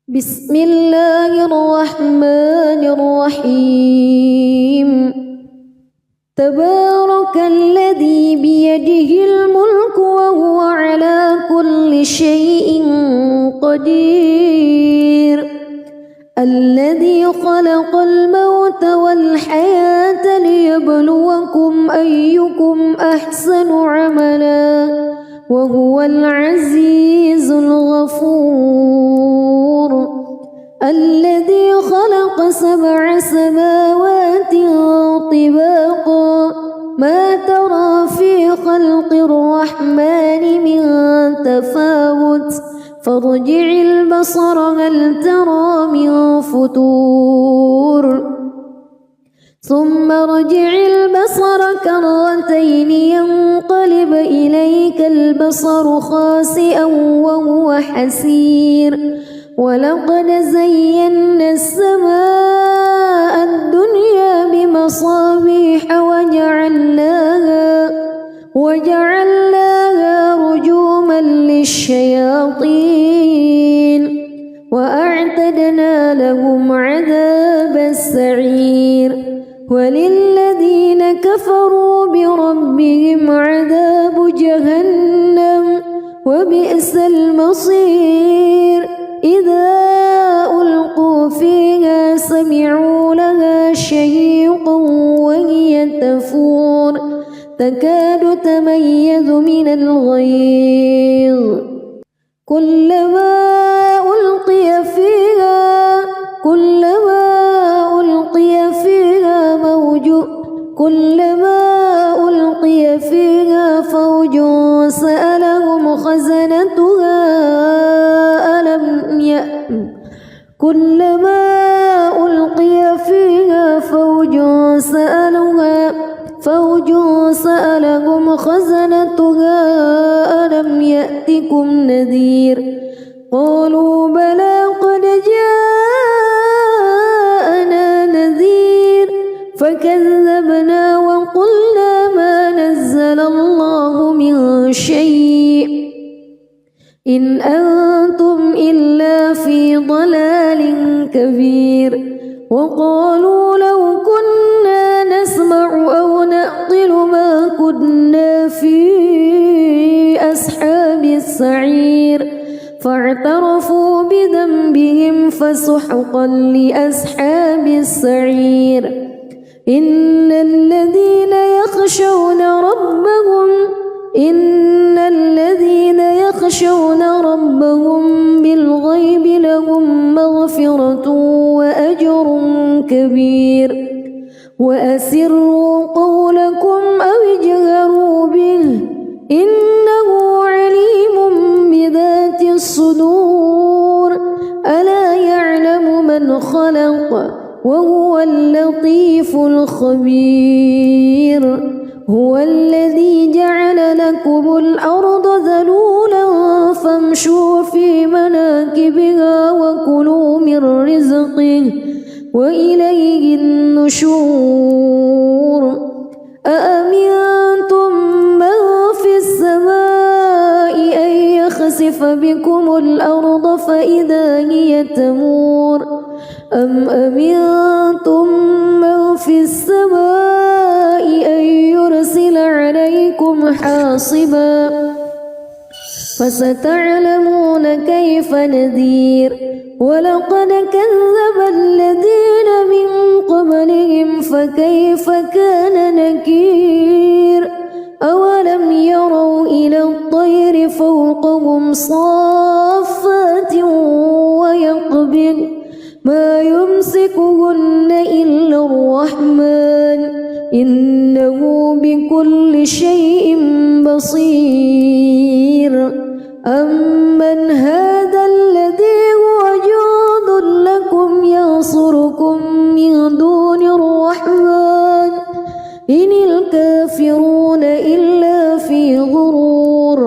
بسم الله الرحمن الرحيم تبارك الذي بيده الملك وهو على كل شيء قدير الذي خلق الموت والحياة ليبلوكم أيكم أحسن عملا وهو العزيز الغفور الذي خلق 7 سماوات طباقا ما ترى في خلق الرحمن من تفاوت فارجع البصر هل ترى من فتور ثم ارجع البصر كرتين ينقلب إليك البصر خاسئا وهو حسير ولقد زينا السماء الدنيا بمصابيح وجعلناها رجوما للشياطين وأعتدنا لهم عذاب السعير وللذين كفروا بربهم عذاب جهنم وبئس المصير إذا ألقوا فيها سمعوا لها شهيقا وهي تفور تكاد تميز من الغيظ كلما ألقي فيها فوج سألهم خزنتها ألم يأتكم نذير قالوا بلى قد جاءنا نذير فكذبنا وقلنا ما نزل الله من شيء إن أنتم إلا في ضلال كبير وقالوا لو كنا نسمع أو نعقل ما كنا في أصحاب السعير فاعترفوا بذنبهم فسحقا لأصحاب السعير إن الذين يخشون ربهم بالغيب لهم مغفرة وأجر كبير وأسروا قولكم أو اجهروا به إنه عليم بذات الصدور ألا يعلم من خلق وهو اللطيف الخبير هو الذي جعل لكم الأرض ذلولا فامشوا في مناكبها وكلوا من رزقه وإليه النشور أأمنتم من في السماء أن يخسف بكم الأرض فإذا هي تمور أم أمنتم من في السماء أن يرسل عليكم حاصبا فستعلمون كيف نذير ولقد كذب الذين من قبلهم فكيف كان نكير أولم يروا إلى الطير فوقهم صافات ويقبض ما يمسكهن إلا الرحمن إنه بكل شيء بصير أمن هذا الذي هو جند لكم ينصركم من دون الرحمن إن الكافرون إلا في غرور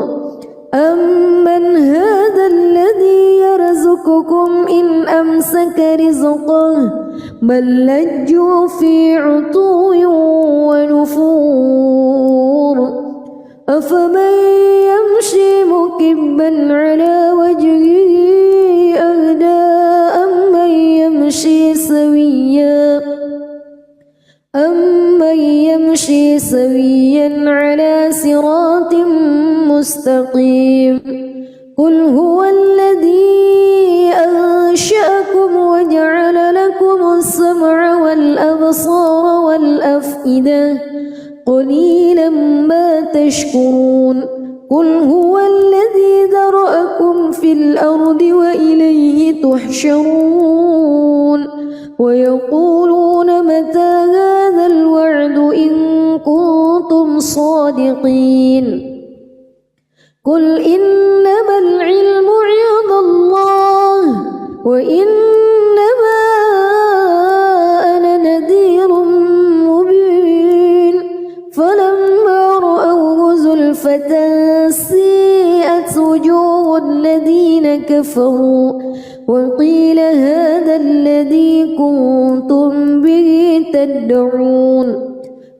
أمن هذا الذي يرزقكم إن أمسك رزقه بل لجوا في عتو ونفور أفمن يمشي مكبا على وجهه أهدى سويا على صراط مستقيم قل هو الذي أنشأكم وجعل لكم السمع والأبصار والأفئدة قليلا ما تشكرون قل هو الذي ذرأكم في الأرض وإليه تحشرون ويقولون متى هذا الوعد إن كنتم صادقين قل إنما العلم عند الله وإنما أنا نذير مبين فلما رأوه زلفة سيئت وجوه الذين كفروا وقيل هذا الذي كنتم به تدعون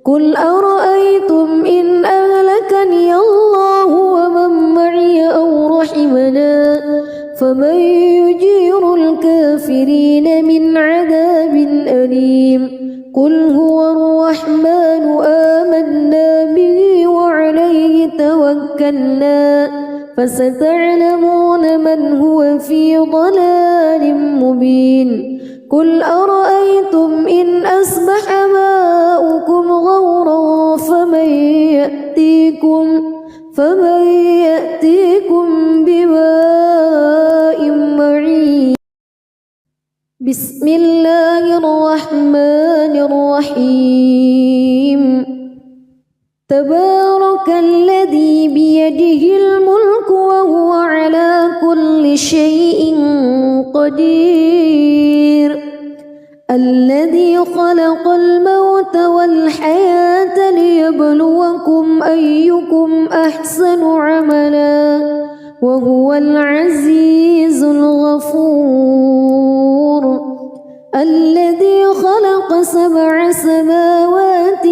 قل أرأيتم إن أهلكني الله ومن معي أو رحمنا فمن يجير الكافرين من عذاب أليم قل هو الرحمن آمنا به وعليه توكلنا فستعلمون من هو في ضلال مبين قل أرأيتم إن أصبح ماؤكم غورا فمن يأتيكم بماء معين بسم الله الرحمن الرحيم تبارك الذي بيده الملك وهو على كل شيء قدير الذي خلق الموت والحياة ليبلوكم أيكم أحسن عملا وهو العزيز الغفور الذي خلق 7 سماوات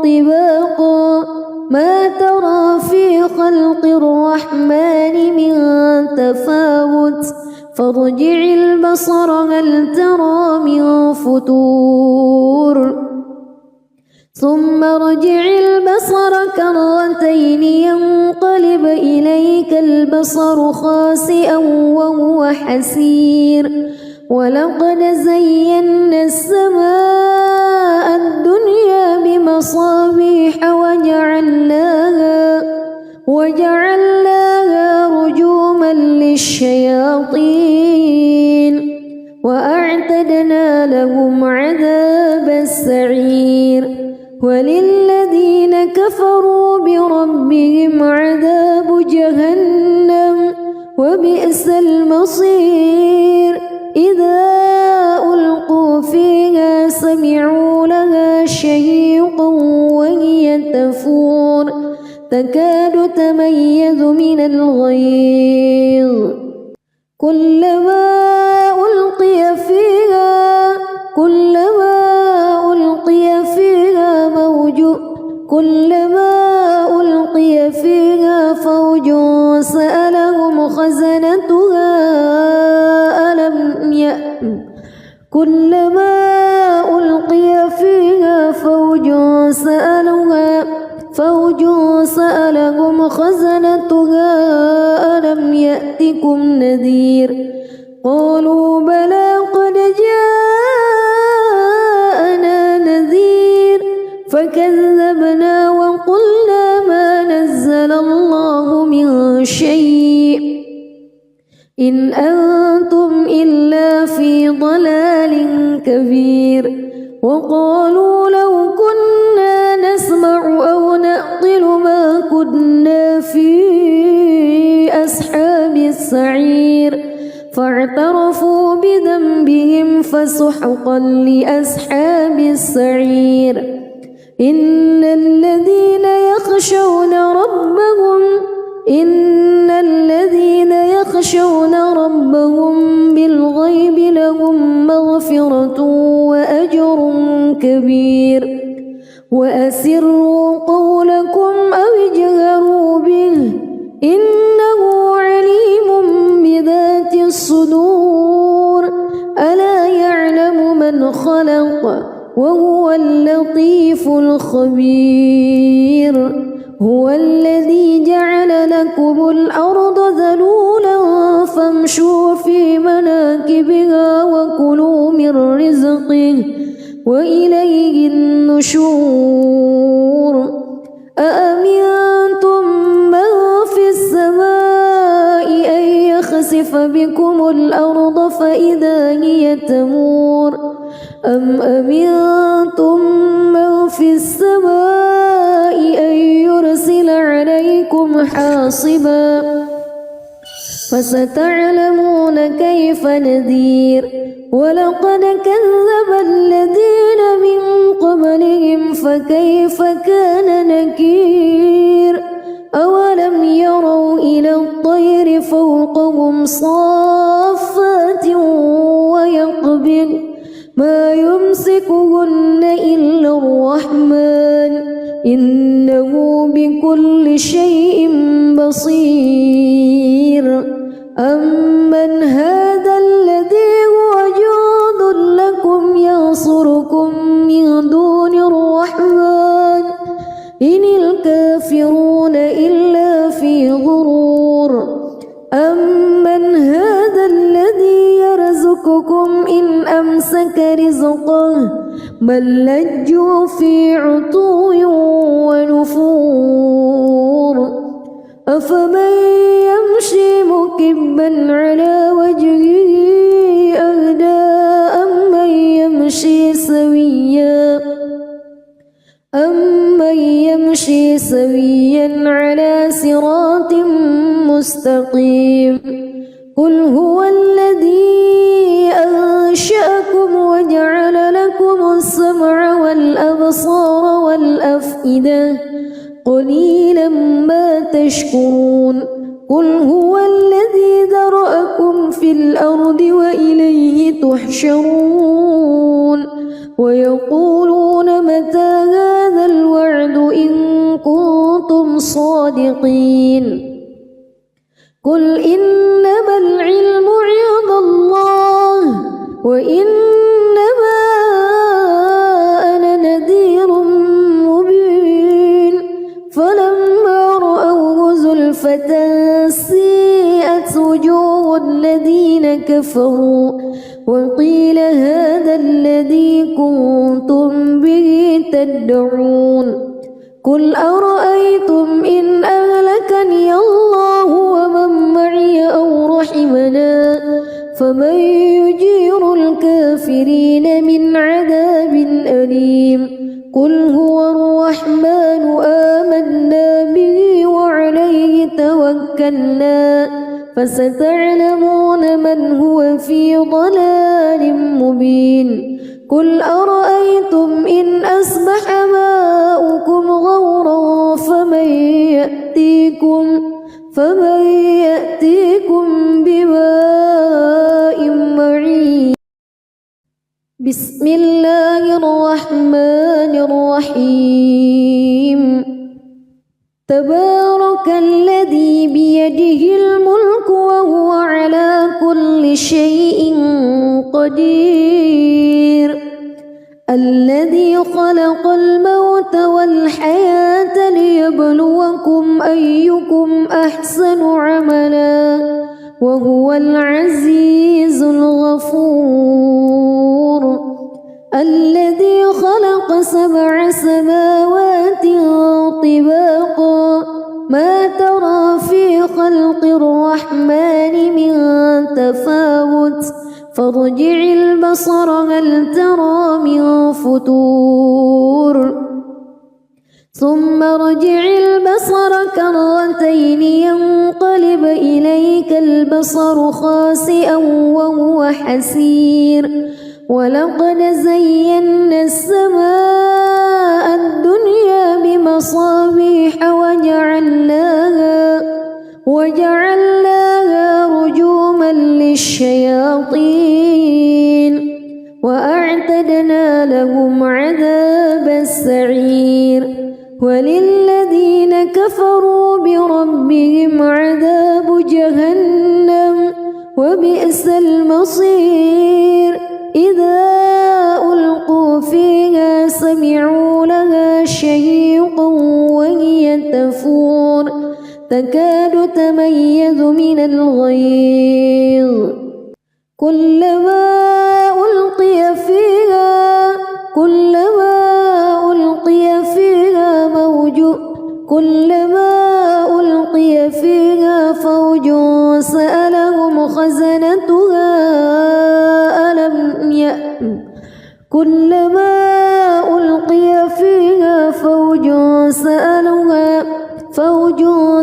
طباقا ما ترى في خلق الرحمن من تفاوت فارجع البصر هل ترى من فتور ثم ارجع البصر كرتين ينقلب إليك البصر خاسئا وهو حسير ولقد زينا السماء الدنيا بمصابيح وجعلناها رجوما للشياطين وأعتدنا لهم عذاب السعير وللذين كفروا بربهم عذاب جهنم وبئس المصير إذا ألقوا فيها سمعوا لها شهيقا وهي تفور تكاد تميز من الغيظ كلما ألقي فيها فوج سألهم خزنتها ألم يأتكم نذير قالوا بلى قد جاءنا نذير فكذبنا وقلنا ما نزل الله من شيء إن أنتم إلا في ضلال كبير وقالوا لو كنا نسمع أو نعقل ما كنا في أصحاب السعير فاعترفوا بذنبهم فسحقا لأصحاب السعير إن الذين يخشون ربهم بالغيب لهم مغفرة وأجر كبير وأسروا قولكم أو اجهروا به إنه عليم بذات الصدور ألا يعلم من خلق وهو اللطيف الخبير هو الذي جعل لكم الأرض ذلولا فامشوا في مناكبها وكلوا من رزقه وإليه النشور أأمنتم من في السماء أن يخسف بكم الأرض فإذا هي تمور أم أمنتم من في السماء أن يرسل عليكم حاصبا فستعلمون كيف نذير ولقد كذب الذين من قبلهم فكيف كان نكير أولم يروا إلى الطير فوقهم صافات ويقبض ما يمسكهن إلا الرحمن إنه بكل شيء بصير أمن هذا الذي هو جند لكم ينصركم من دون الرحمن إن الكافرون إلا في غرور أمن هذا الذي يرزقكم إن أمسك رزقه بل لجوا في عتو ونفور أفمن يمشي مكبا على وجهه أهدى أمن يمشي سويا على صراط مستقيم قل هو الذي أنشأكم وجعل لكم السمع والأبصار والأفئدة قليلا ما تشكرون قل هو الذي ذرأكم في الأرض وإليه تحشرون ويقولون متى هذا الوعد إن كنتم صادقين قل إنما العلم عند الله وإنما أنا نذير مبين فلما رأوه زلفة سيئت وجوه الذين كفروا وقيل هذا الذي كنتم به تدعون قل أرأيتم إن أهلكني الله ومن معي أو رحمنا فمن يجير الكافرين من عذاب أليم قل هو الرحمن آمنا به وعليه توكلنا فستعلمون من هو في ضلال مبين قل أرأيتم إن أصبح ماؤكم غورا فمن يأتيكم بماء معين بسم الله الرحمن الرحيم تبارك الذي بيده الملك وهو على كل شيء قدير الذي خلق الموت والحياة ليبلوكم أيكم أحسن عملا وهو العزيز الغفور الذي خلق 7 سماوات طباقا ما ترى في خلق الرحمن من تفاوت فارجع البصر هل ترى من فتور ثم ارجع البصر كرتين ينقلب إليك البصر خاسئا وهو حسير ولقد زينا السماء الدنيا بمصابيح وجعلناها رجوما للشياطين وأعتدنا لهم عذاب السعير وللذين كفروا بربهم عذاب جهنم وبئس المصير إذا ألقوا فيها كلما ألقي فيها فوج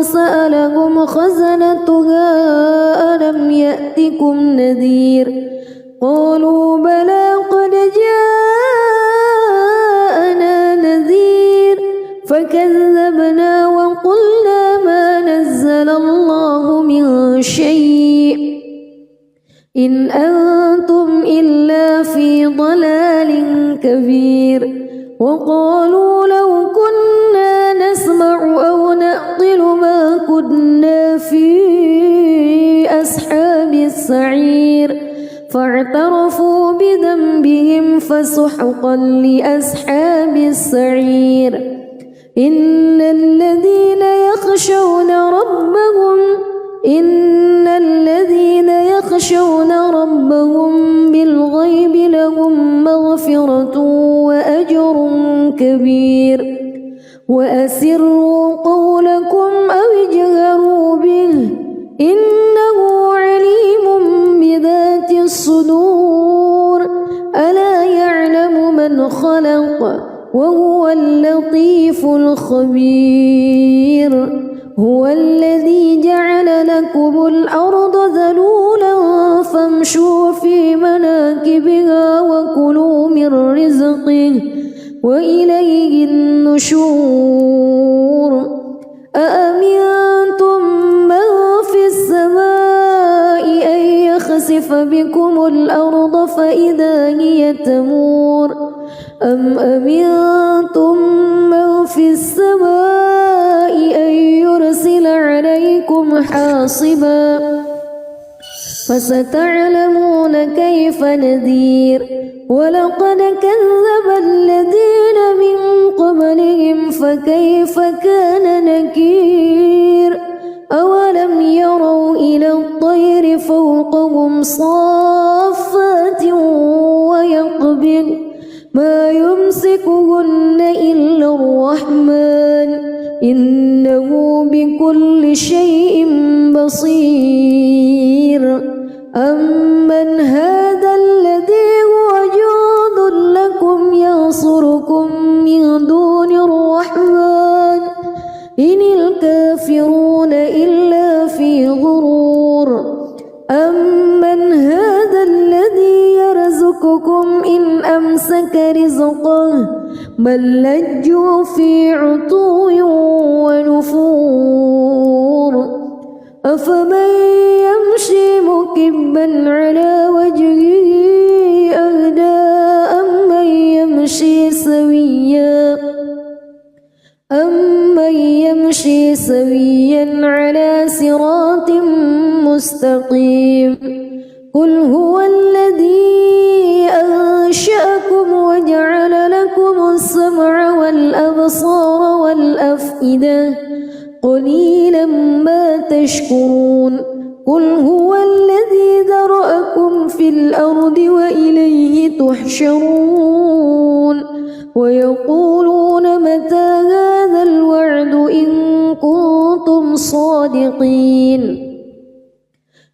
سألهم خزنتها ألم يأتكم نذير قالوا بلى قد جاءنا نذير فكذبنا وقلنا ما نزل الله من شيء إن أنتم إلا في ضلال كبير وقالوا لو كنا نسمع أو نعقل ما كنا في أصحاب السعير فاعترفوا بذنبهم فسحقا لأصحاب السعير إن الذين يخشون ربهم بالغيب لهم مغفرة وأجر كبير وأسروا قولكم أو اجهروا به إنه عليم بذات الصدور ألا يعلم من خلق وهو اللطيف الخبير هو الذي جعل لكم الأرض ذلولا فامشوا في مناكبها وكلوا من رزقه وإليه النشور أأمنتم من في السماء أن يخسف بكم الأرض فإذا هي تمور أم أمنتم من في السماء أن يرسل عليكم حاصبا فستعلمون كيف نذير ولقد كذب الذين من قبلهم فكيف كان نكير أولم يروا إلى الطير فوقهم صافات ويقبض ما يمسكهن إلا الرحمن إنه بكل شيء بصير أمن هذا الذي هو جند لكم ينصركم من دون الرحمن إن الكافرون إلا في غرور أمن هذا الذي يرزقكم إن أمسك رزقه بل لجوا في عتو ونفور أفمن يمشي مكبا على وجهه أهدى أمن يمشي سويا على صراط مستقيم قل هو الذي أنشأكم وجعل لكم السمع والأبصار والأفئدة قليلا ما تشكرون قل هو الذي ذرأكم في الأرض وإليه تحشرون ويقولون متى هذا الوعد إن كنتم صادقين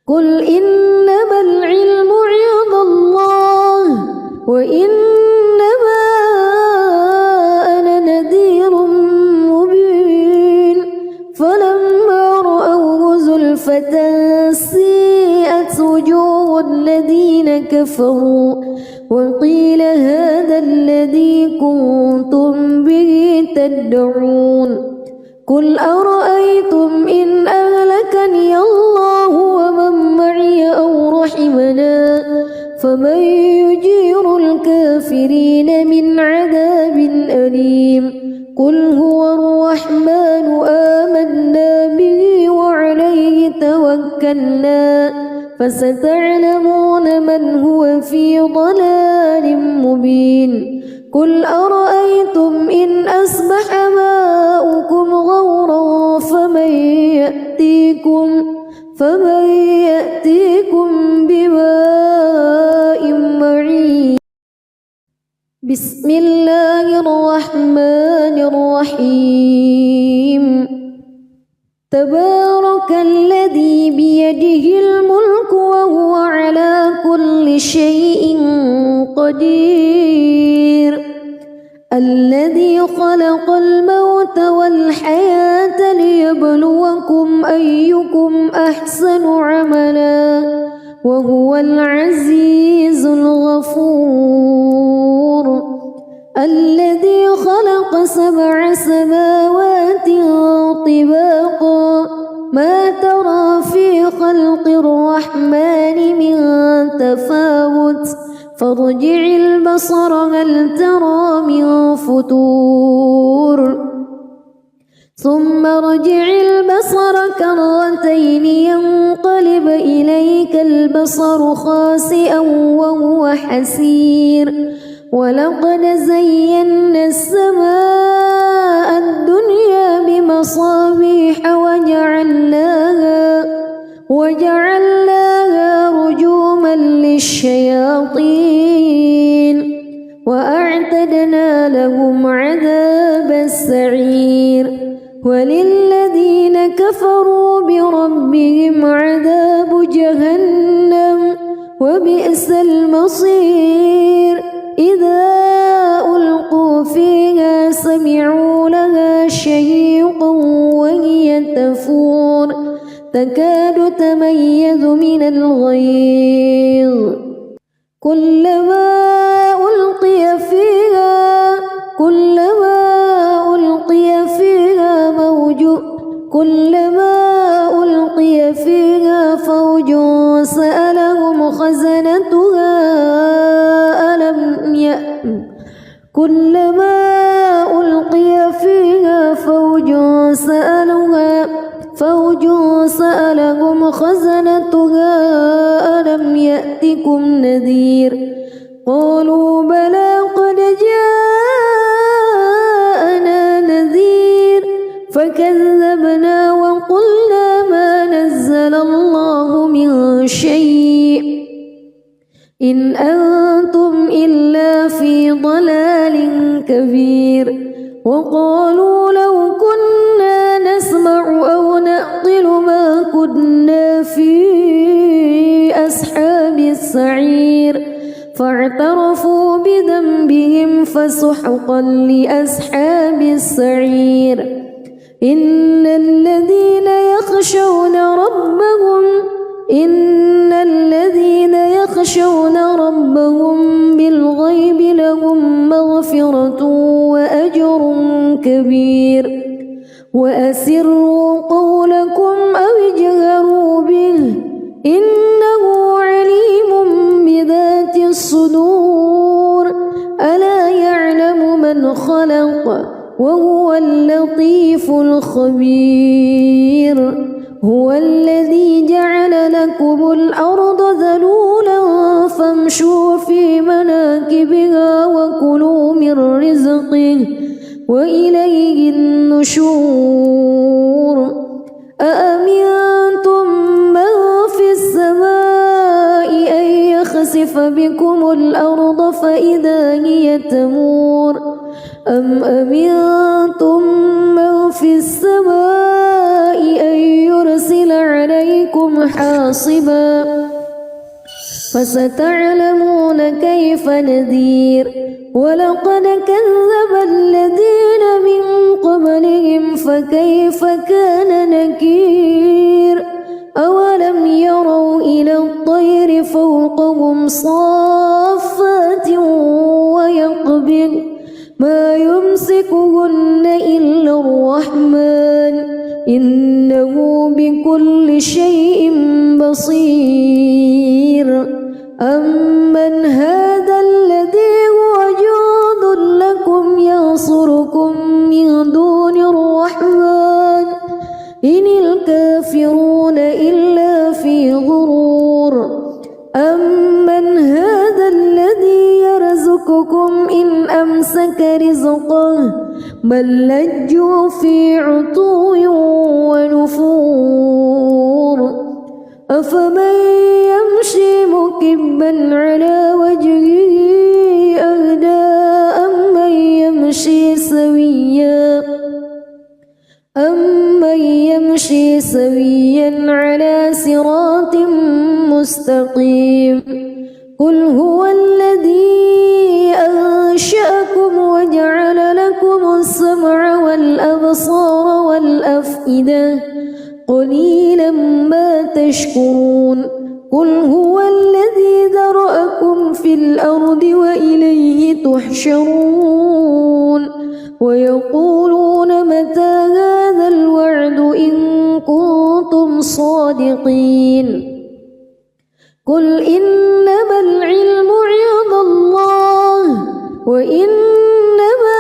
قل إنما العلم عند الله وإنما أنا نذير مبين فلما رأوه زلفة سيئت وجوه الذين كفروا وقيل هذا الذي كنتم به تدعون قل أرأيتم إن أهلكني الله ومن معي أو رحمنا فمن يجير الكافرين من عذاب أليم قل هو الرحمن آمنا به وعليه توكلنا فستعلمون من هو في ضلال مبين قل أرأيتم إن أصبح ماؤكم غورا فمن يأتيكم بماء بسم الله الرحمن الرحيم تبارك الذي بيده الملك وهو على كل شيء قدير الذي خلق الموت والحياة ليبلوكم أيكم أحسن عملا وهو العزيز الغفور الذي خلق 7 سماوات طباقا ما ترى في خلق الرحمن من تفاوت فارجع البصر هل ترى من فتور ثم ارجع البصر كرتين ينقلب إليك البصر خاسئا وهو حسير ولقد زينا السماء الدنيا بمصابيح وجعلناها رجوما للشياطين وأعتدنا لهم عذاب السعير وللذين كفروا بربهم عذاب جهنم وبئس المصير إذا ألقوا فيها سمعوا لها شهيقا وهي تفور تكاد تميز من الغيظ كلما ألقي فيها فوج سألهم خزنتها ألم يأتكم نذير قالوا بلى قد جاءنا نذير فكذبنا وقلنا ما نزل الله من شيء إن أنتم إلا في ضلال كبير وقالوا لو كنا نسمع أو نعقل ما كنا في أصحاب السعير فاعترفوا بذنبهم فسحقا لأصحاب السعير إن الذين يخشون ربهم بالغيب لهم مغفرة وأجر كبير وأسروا قولكم أو اجهروا به إنه عليم بذات الصدور ألا يعلم من خلق وهو اللطيف الخبير هو الذي جعل لكم الأرض ذلولا فامشوا في مناكبها وكلوا من رزقه وإليه النشور أأمنتم من في السماء أن يخسف بكم الأرض فإذا هي تمور أم أمنتم من في السماء أن يرسل عليكم حاصبا فستعلمون كيف نذير ولقد كذب الذين من قبلهم فكيف كان نكير أولم يروا إلى الطير فوقهم صافات ويقبض ما يمسكهن إلا الرحمن إنه بكل شيء بصير أمن هذا الذي هو جند لكم ينصركم من دون الرحمن إن الكافرون إلا في غرور أمن هذا الذي يرزقكم إن أمسك رزقه بل لجوا في عتو ونفور أفمن يمشي مكبا على وجهه أهدى سويا على صراط مستقيم قل هو الذي أنشأكم وجعل لكم السمع والأبصار والأفئدة قليلا ما تشكرون قل هو الذي ذرأكم في الأرض وإليه تحشرون ويقولون متى هذا الوعد إن كنتم صادقين قل إنما العلم عند الله وإنما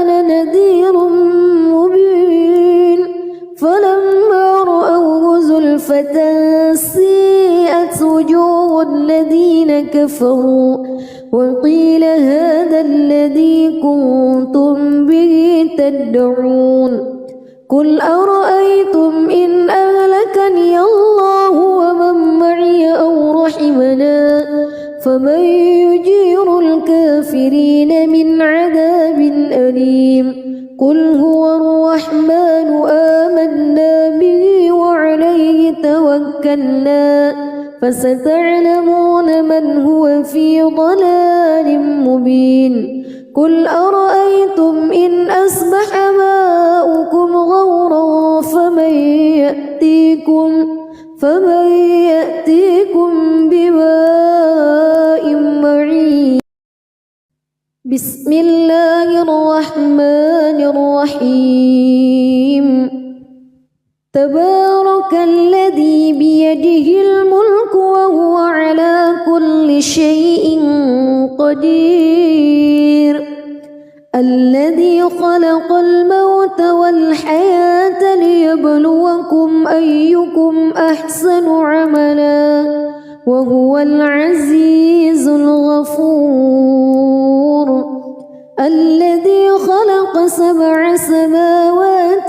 أنا نذير مبين فلما رأوه زلفة سيئت وجوه الذين كفروا وقيل هذا الذي كنتم به تدعون قل أرأيتم إن أهلكني الله ومن معي أو رحمنا فمن يجير الكافرين من عذاب أليم قل هو الرحمن آمنا به وعليه توكلنا فستعلمون من هو في ضلال مبين قل أرأيتم إن أصبح ماؤكم غورا فمن يأتيكم بماء معين بسم الله الرحمن الرحيم تبارك الذي بيده الملك وهو على كل شيء قدير الذي خلق الموت والحياة ليبلوكم أيكم أحسن عملا وهو العزيز الغفور الذي خلق 7 سماوات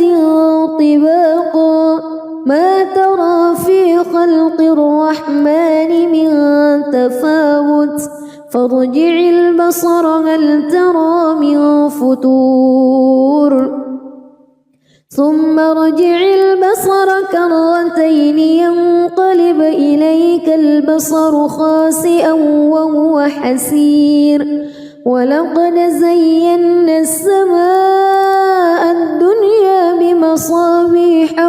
طباقا ما ترى في خلق الرحمن من تفاوت فارجع البصر هل ترى من فتور ثم ارجع البصر كرتين ينقلب إليك البصر خاسئا وهو حسير ولقد زينا السماء الدنيا بمصابيح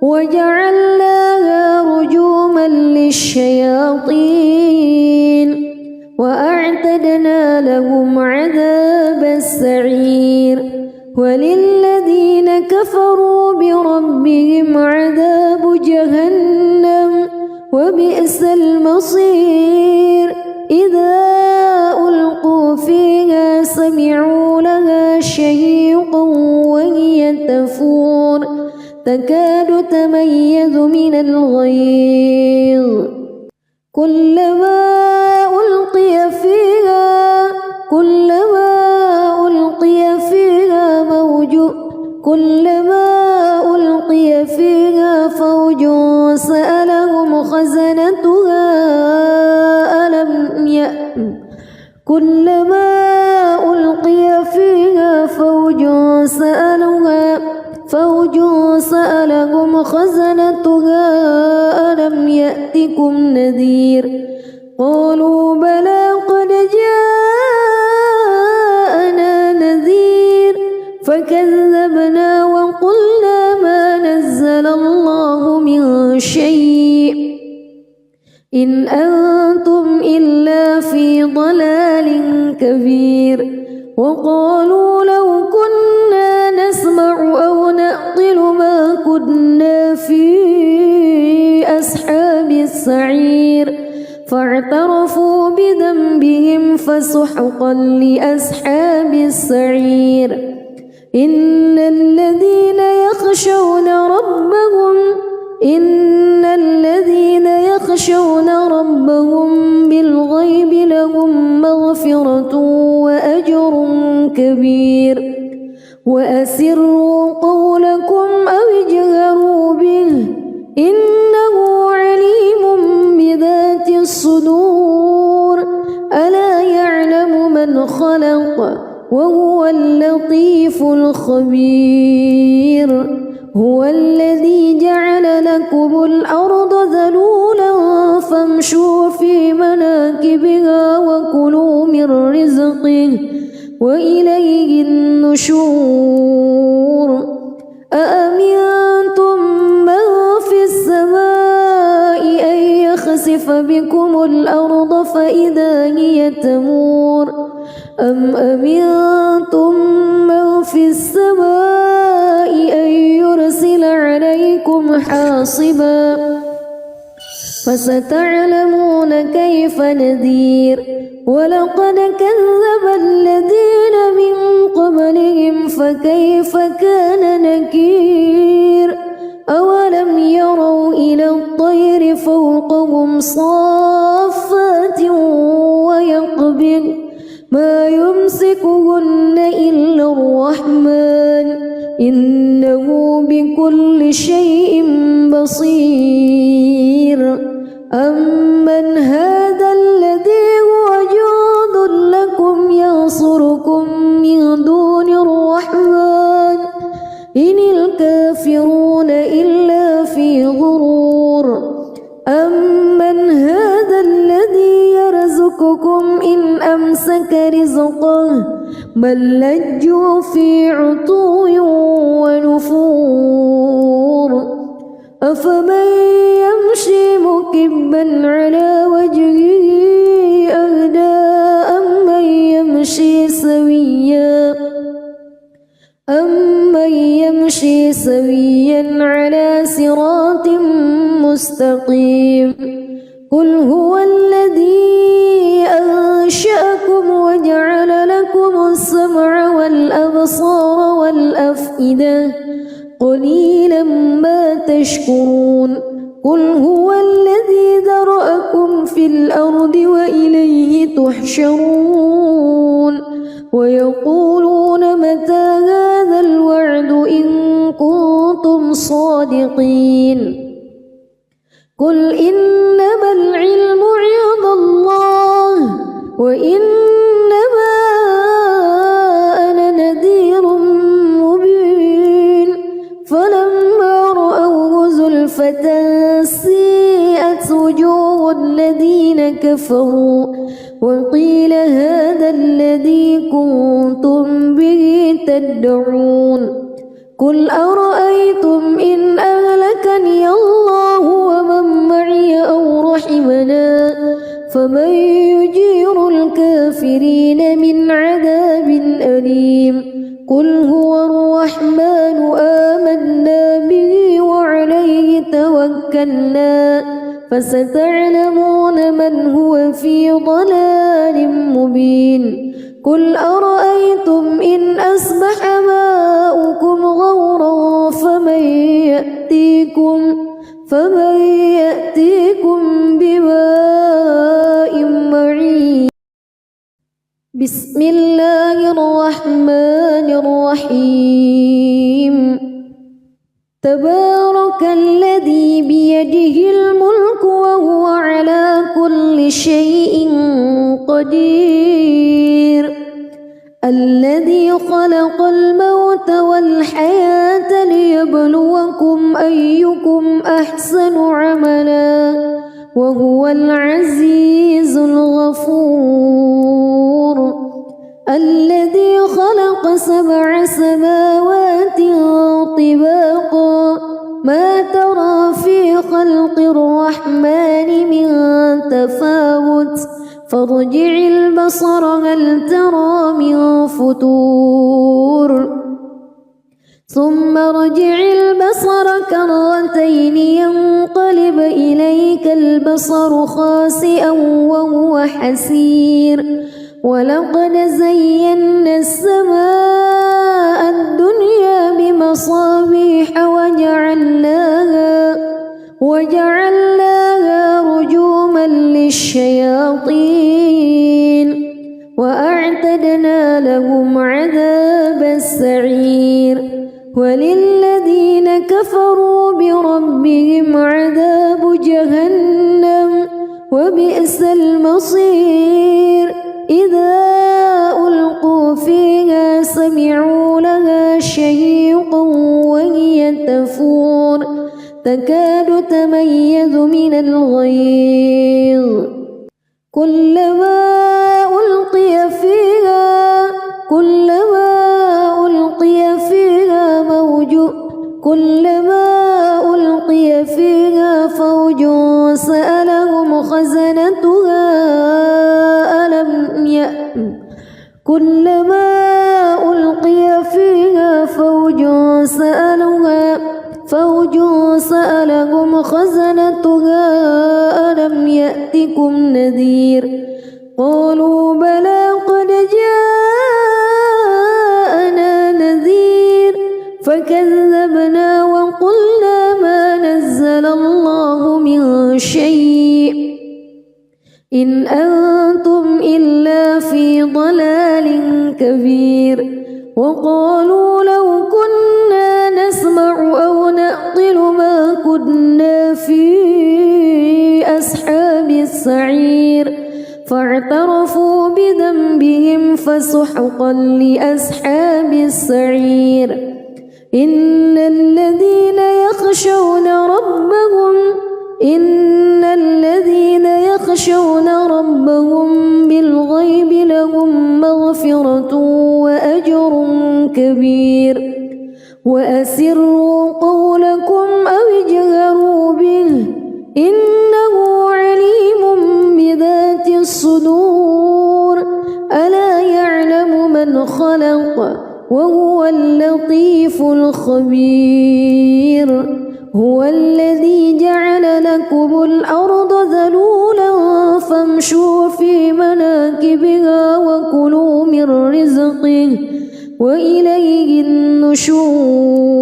وجعلناها رجوما للشياطين وأعتدنا لهم عذاب السعير وللذين كفروا بربهم عذاب جهنم وبئس المصير إذا ألقوا فيها سمعوا لها شهيقا وهي تفور تكاد تميز من الغيظ كلما ألقي فيها فوج سألهم خزنتها ألم يأتكم نذير قالوا بلى قد جاءنا نذير فكذبنا وقلنا ما نزل الله من شيء إن أنتم إلا في ضلال كبير وقالوا لو كنا نسمع أو نعقل ما كنا في أصحاب السعير فاعترفوا بذنبهم فسحقا لأصحاب السعير إن الذين يخشون ربهم بالغيب لهم مغفرة وأجر كبير وأسروا قولكم أو اجهروا به إنه عليم بذات الصدور ألا يعلم من خلق وهو اللطيف الخبير هو الذي جعل لكم الأرض ذلولا فامشوا في مناكبها وكلوا من رزقه وإليه النشور أأمنتم من في السماء أن يخسف بكم الأرض فإذا هي تمور أم أمنتم من في السماء أن يرسل عليكم حاصبا فستعلمون كيف نذير ولقد كذب الذين من قبلهم فكيف كان نكير أولم يروا إلى الطير فوقهم صافات ويقبض ما يمسكهن إلا الرحمن إنه بكل شيء بصير أمن هذا الذي هو جند لكم ينصركم من دون الرحمن إن الكافرون إلا في غرور أمن هذا الذي يرزقكم إن أمسك رزقه بل لجوا في عتو ونفور أفمن يمشي مكبا على وجهه أهدى أمن يمشي سويا على صراط مستقيم قل هو الذي أنشأكم وجعل لكم السمع والأبصار والأفئدة قليلا ما تشكرون قل هو الذي ذرأكم في الأرض وإليه تحشرون ويقولون متى هذا الوعد إن كنتم صادقين قل إنما العلم عند الله وإنما أنا نذير مبين فلما رأوه زلفة سيئت وجوه الذين كفروا وقيل هذا الذي كنتم به تدعون قل أرأيتم إن أهلكني الله ومن معي أو رحمنا فمن يجير الكافرين من عذاب أليم قل هو الرحمن آمنا به وعليه توكلنا فستعلمون من هو في ضلال مبين قل أرأيتم إن أصبح ماؤكم غورا فمن يأتيكم بماء معين بسم الله الرحمن الرحيم تبارك الذي بيده الملك وهو على كل شيء قدير الذي خلق الموت والحياة ليبلوكم أيكم أحسن عملا وهو العزيز الغفور الذي خلق 7 سماوات طباقا ما ترى في خلق الرحمن من تفاوت فارجع البصر هل ترى من فتور ثم ارجع البصر كرتين ينقلب إليك البصر خاسئا وهو حسير ولقد زينا السماء الدنيا بمصابيح وجعلناها رجوما للشياطين وأعتدنا لهم عذاب السعير وللذين كفروا بربهم عذاب جهنم وبئس المصير إذا ألقوا فيها الغيظ كلما ألقي فيها فوج سألهم خزنتها ألم يأتكم نذير قالوا بلى قد جاءنا نذير فكذبنا وقلنا ما نزل الله من شيء إن أنتم إلا في ضلال كبير وقالوا لو كنا نسمع أو نعقل ما كنا في أصحاب السعير فاعترفوا بذنبهم فسحقا لأصحاب السعير إن الذين يخشون ربهم بالغيب لهم مغفرة وأجر كبير وأسروا قولكم أو اجهروا به إنه عليم بذات الصدور ألا يعلم من خلق وهو اللطيف الخبير هو الذي جعل لكم الأرض ذلولا فامشوا في مناكبها وكلوا من رزقه وإليه النشور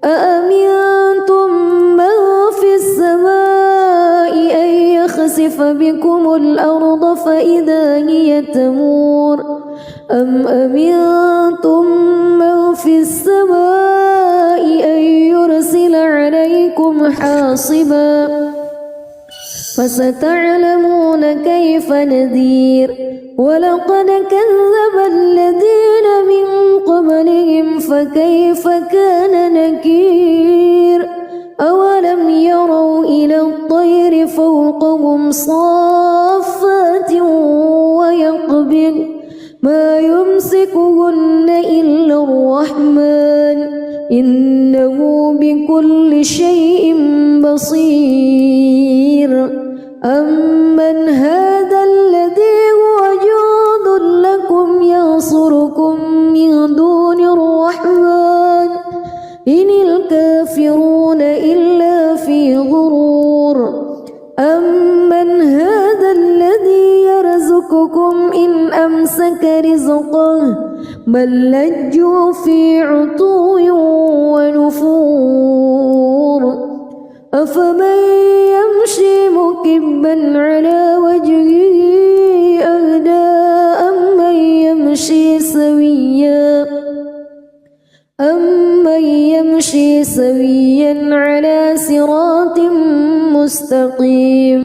أأمنتم من في السماء أن يخسف بكم الأرض فإذا هي تمور أم أمنتم من في السماء أن يرسل عليكم حاصبا فستعلمون كيف نذير ولقد كذب الذين من قبلهم فكيف كان نكير أولم يروا إلى الطير فوقهم صافات ويقبض ما يمسكهن إلا الرحمن إنه بكل شيء بصير أمن هذا الذي هو جند لكم ينصركم من دون الرحمن إن الكافرون إلا في غرور أمن هذا الذي يرزقكم إن أمسك رزقه بل لجوا في عتو ونفور أفمن يمشي مكبا على وجهه أهدى أمن يمشي سويا على صراط مستقيم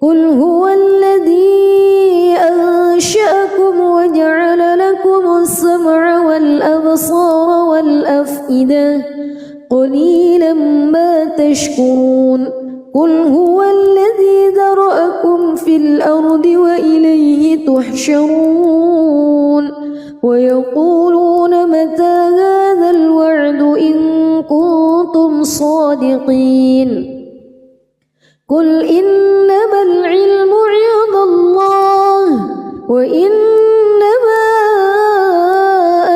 قل هو الذي أنشأكم وجعل لكم السمع والأبصار والأفئدة قليلا ما تشكرون قل هو الذي ذرأكم في الأرض وإليه تحشرون ويقولون متى هذا الوعد إن كنتم صادقين قل إنما العلم عند الله وإنما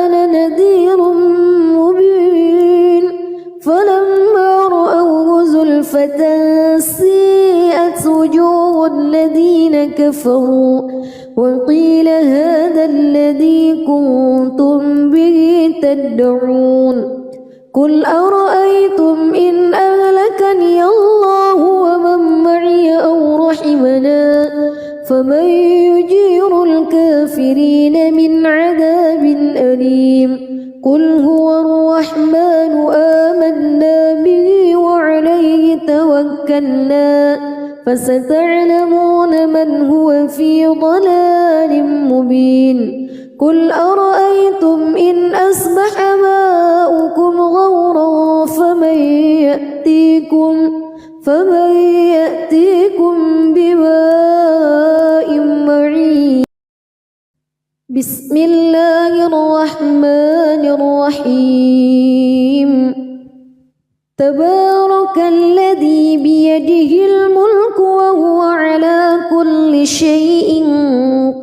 أنا نذير مبين فلما رأوه زلفة سيئت وجوه الذين كفروا وقيل هذا الذي كنتم به تدعون قل أرأيتم إن أهلكني الله ومن معي أو رحمنا فمن يجير الكافرين من عذاب أليم قل هو الرحمن آمنا به وعليه توكلنا فستعلمون من هو في ضلال مبين قل أرأيتم إن أصبح ماؤكم غورا فمن يأتيكم بماء معين. بسم الله الرحمن الرحيم. تبارك الذي بيده الملك وهو على كل شيء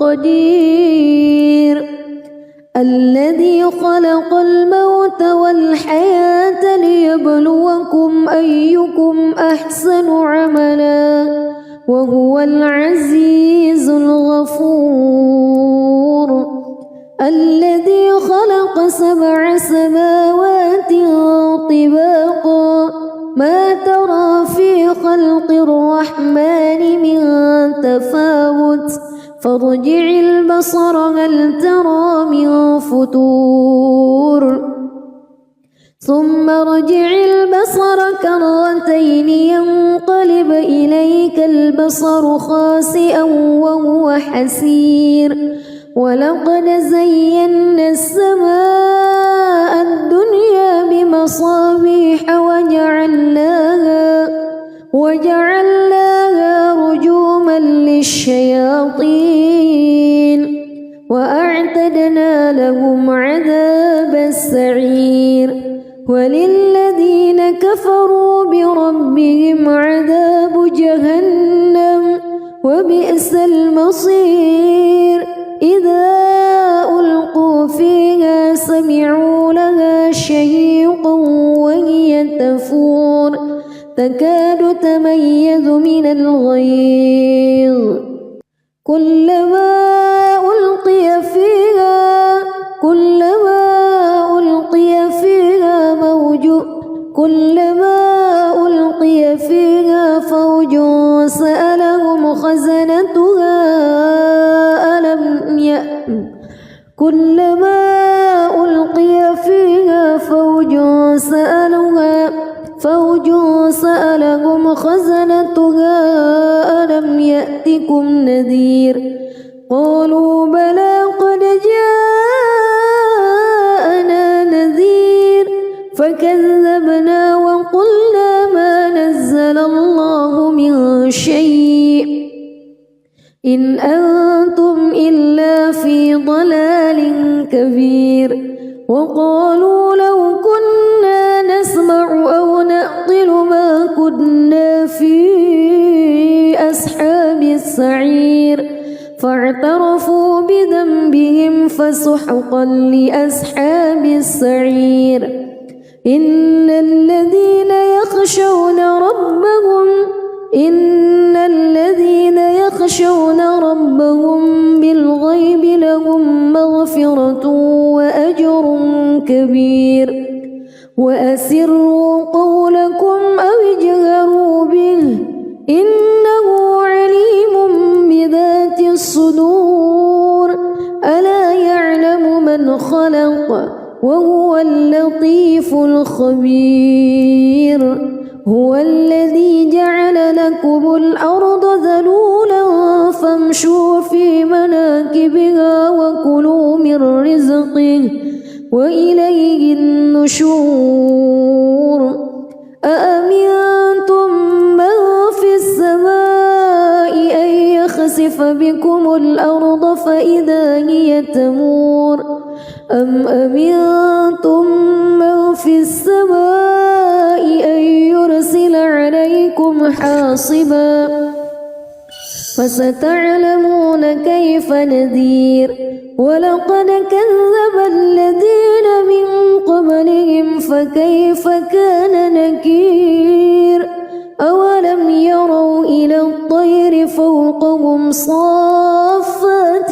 قدير. الذي خلق الموت والحياة ليبلوكم أيكم أحسن عملا وهو العزيز الغفور. الذي خلق 7 سماوات طباقا ما ترى في خلق الرحمن من تفاوت فارجع البصر هل ترى من فتور ثم ارجع البصر كرتين ينقلب إليك البصر خاسئا وهو حسير. ولقد زينا السماء الدنيا بمصابيح وجعلناها رجوما للشياطين وأعتدنا لهم عذاب السعير. وللذين كفروا بربهم عذاب جهنم وبئس المصير. إذا ألقوا فيها سمعوا لها شهيقا وهي تفور تكاد تميز من الغيظ كلما ألقي فيها فوج سألهم خزنتها كلما ألقي فيها فوج سألهم خزنتها ألم يأتكم نذير قالوا بلى قد جاءنا نذير فكذبنا وقلنا ما نزل الله من شيء إن أنتم إلا في ضلال كبير. وقالوا لو كنا نسمع أو نعقل ما كنا في أصحاب السعير فاعترفوا بذنبهم فسحقا لأصحاب السعير. إن الذين يخشون ربهم بالغيب لهم مغفرة وأجر كبير. وأسروا قولكم أو اجهروا به إنه عليم بذات الصدور. ألا يعلم من خلق وهو اللطيف الخبير. هو الذي جعل لكم الأرض ذلولا فامشوا في مناكبها وكلوا من رزقه وإليه النشور. أأمنتم من في السماء أن يخسف بكم الأرض فإذا هي تمور أم أمنتم من في السماء أن يرسل عليكم حاصبا فستعلمون كيف نذير. ولقد كذب الذين من قبلهم فكيف كان نكير. أولم يروا إلى الطير فوقهم صافات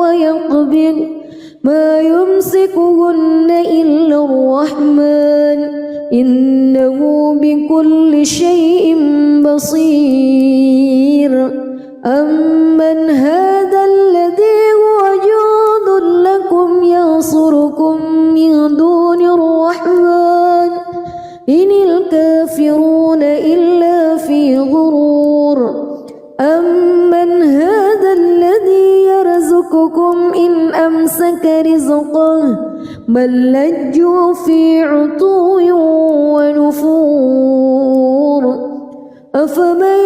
ويقبض ما يمسكهن إلا الرحمن إنه بكل شيء بصير. أمن هذا الذي هو جند لكم ينصركم من دون الرحمن إن الكافرون إلا في غرور. أمن هذا الذي يرزقكم إن أمسك رزقه بل لجوا في عتو ونفور. أفمن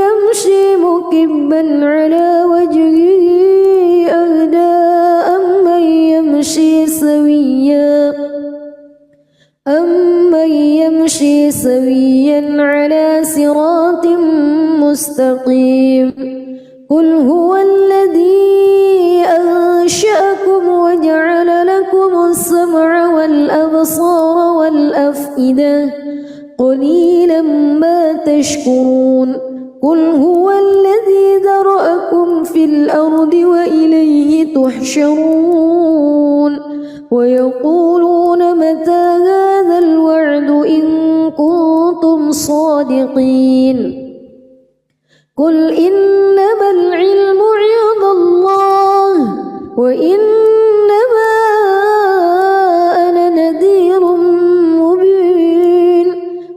يمشي مكبا على وجهه أهدى أمن يمشي سويا على صراط مستقيم قل هو الذي أنشأكم وجعل لكم السمع والأبصار والأفئدة قليلا ما تشكرون قل هو الذي ذرأكم في الأرض وإليه تحشرون ويقولون متى هذا الوعد إن كنتم صادقين قل إنما العلم عند الله وإنما أنا نذير مبين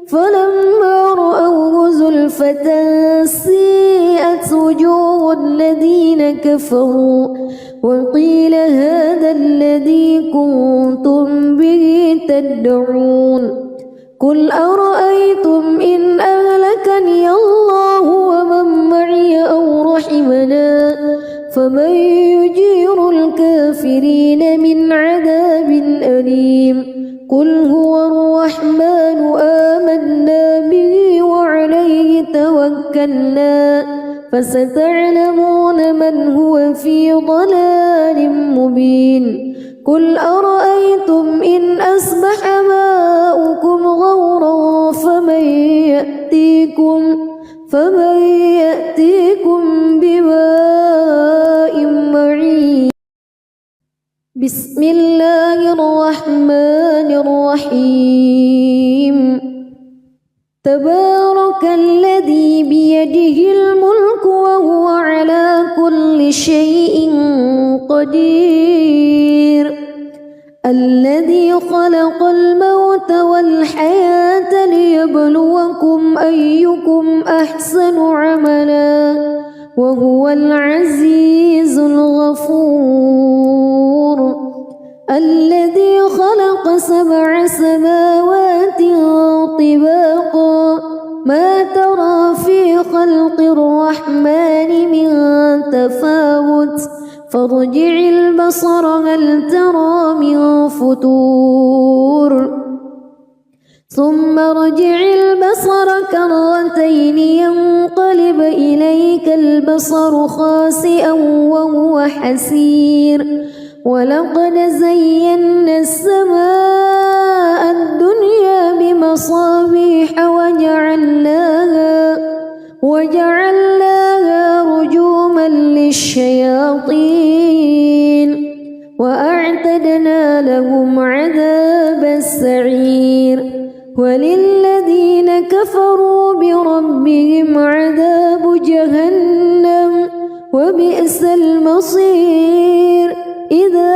فلما رأوه زلفة سيئت وجوه الذين كفروا وقيل هذا الذي كنتم به تدعون قل أرأيتم إن أهلكني الله ومن معي أو رحمنا فمن يجير الكافرين من عذاب أليم قل هو الرحمن آمنا به وعليه توكلنا فستعلمون من هو في ضلال مبين قل أرأيتم إن أصبح ماؤكم غورا فمن يأتيكم بماء معين بسم الله الرحمن الرحيم تبارك الذي بيده الملك وهو على كل شيء قدير الذي خلق الموت والحياة ليبلوكم أيكم أحسن عملا وهو العزيز الغفور الذي خلق 7 سماوات طباقا ما ترى في خلق الرحمن من تفاوت فارجع البصر هل ترى من فطور ثم ارجع البصر كرتين ينقلب إليك البصر خاسئا وهو حسير ولقد زينا السماء الدنيا بمصابيح وجعلناها رجوما للشياطين وأعتدنا لهم عذاب السعير وللذين كفروا بربهم عذاب جهنم وبئس المصير إذا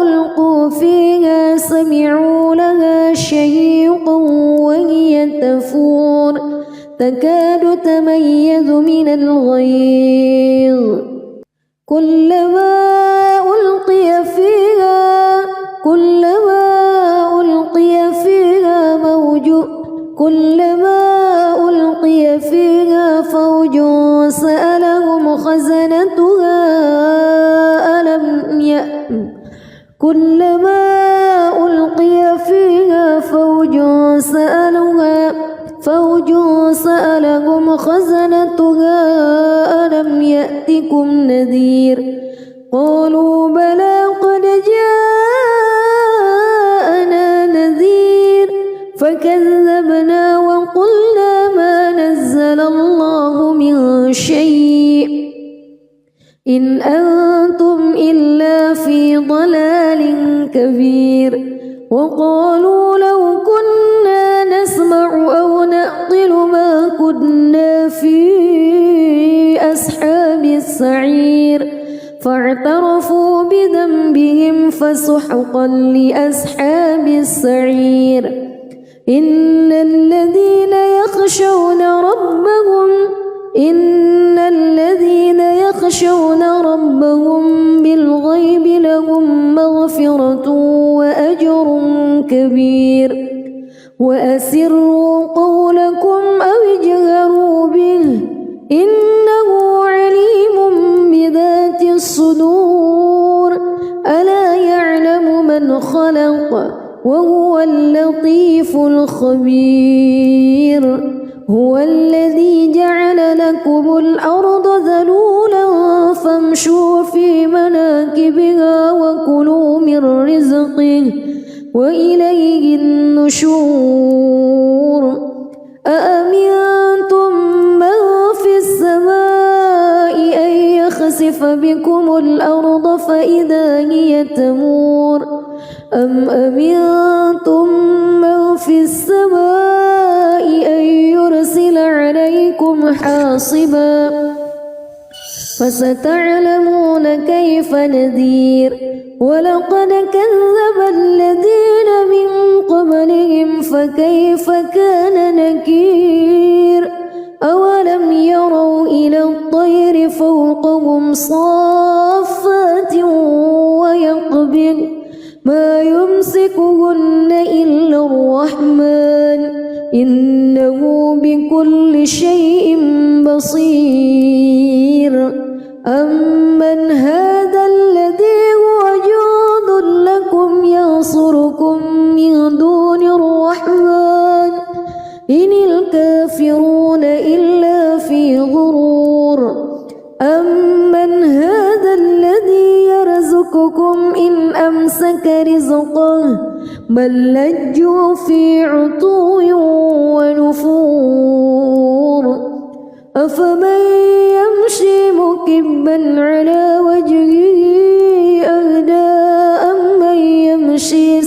ألقوا فيها سمعوا لها شهيقا وهي تفور تكاد تميز من الغيظ كلما ألقي فيها فوج سألهم خزنتها كلما ألقي فيها فوج سألهم خزنتها ألم يأتكم نذير قالوا بلى قد جاءنا نذير فكذبنا وقلنا ما نزل الله من شيء إن أنتم إلا في ضلال كبير وقالوا لو كنا نسمع أو نعقل ما كنا في أصحاب السعير فاعترفوا بذنبهم فسحقا لأصحاب السعير إن الذين يخشون ربهم بالغيب لهم مغفرة وأجر كبير وأسروا قولكم أو اجهروا وهو اللطيف الخبير هو الذي جعل لكم الأرض ذلولا فامشوا في مناكبها وكلوا من رزقه وإليه النشور أأمنتم من في السماء أن يخسف بكم الأرض فإذا هي تمور أم أمنتم من في السماء أن يرسل عليكم حاصبا فستعلمون كيف نذير ولقد كذب الذين من قبلهم فكيف كان نكير أولم يروا إلى الطير فوقهم صافات ويقبض ما يمسكهن إلا الرحمن إنه بكل شيء بصير أمن هذا الذي هو جند لكم ينصركم من دون الرحمن إن الكافرون إلا في غرور أمن هذا الذي يرزقكم إن أمسك رزقه بل لجوا في عتو ونفور أفمن يمشي مكبا على وجهه أهدى أمن يمشي